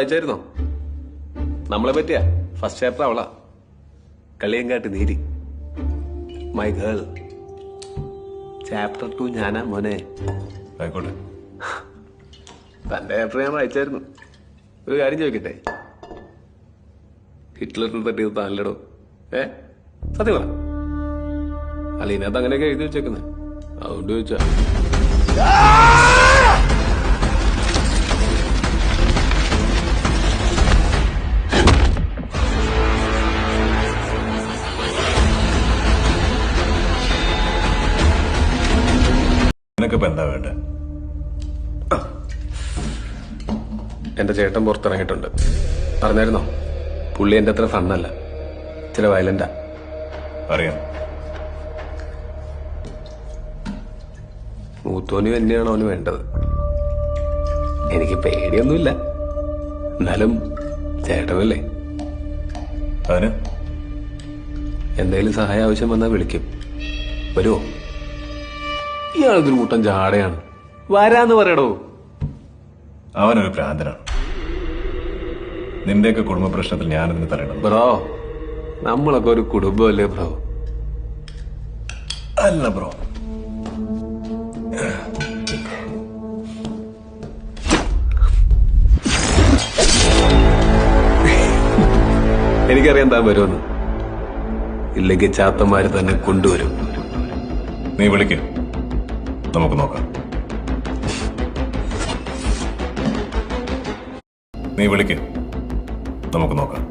വായിച്ചായിരുന്നോ? നമ്മളെ പറ്റിയാ first chapter അവളാ. Kaliyankattu Neeli my girl. Chapter 2 ഞാനാ മോനെ. ആയിക്കോട്ടെ. തന്റെ ചാപ്റ്റർ ഞാൻ വായിച്ചായിരുന്നു. ഒരു കാര്യം ചോദിക്കട്ടെ, ഹിറ്റ്ലറിന് തട്ടിയത് താനല്ലടോ? സത്യം പറ. അല്ല, ഇതിനകത്ത് അങ്ങനെയൊക്കെ എഴുതി വെച്ചേക്കുന്നത്, അതുകൊണ്ട് ചോദിച്ചാ. നിനക്കിപ്പോ എന്താ വേണ്ട? എന്റെ ചേട്ടൻ പുറത്തിറങ്ങിയിട്ടുണ്ട്. പറഞ്ഞായിരുന്നോ? പുള്ളി എന്റെ അത്ര ഫണ്ണല്ല, ചില വയലന്റാ. അറിയാം. മൂത്തോനും തന്നെയാണ് അവന് വേണ്ടത്. എനിക്ക് പേടിയൊന്നുമില്ല, എന്നാലും ചേട്ടനല്ലേ. അതിന് എന്തെങ്കിലും സഹായം ആവശ്യം വന്നാൽ വിളിക്കും. വരുമോ? ഇയാളൊരു കൂട്ടം ജാടയാണ്. വരാന്ന് പറയടോ. അവനൊരു ഭ്രാന്തനാണ്. നിന്റെയൊക്കെ കുടുംബ പ്രശ്നത്തിൽ ഞാനതിന് തരണം. ബ്രോ, നമ്മളൊക്കെ ഒരു കുടുംബമല്ലേ ബ്രോ? അല്ല ബ്രോ, എനിക്കറിയാൻ താൻ വരുമെന്ന്. ഇല്ലെങ്കിൽ ചാത്തന്മാര് തന്നെ കൊണ്ടുവരും. നീ വിളിക്ക്, നമുക്ക് നോക്കാം. നീ വിളിക്ക്, നമുക്ക് നോക്കാം.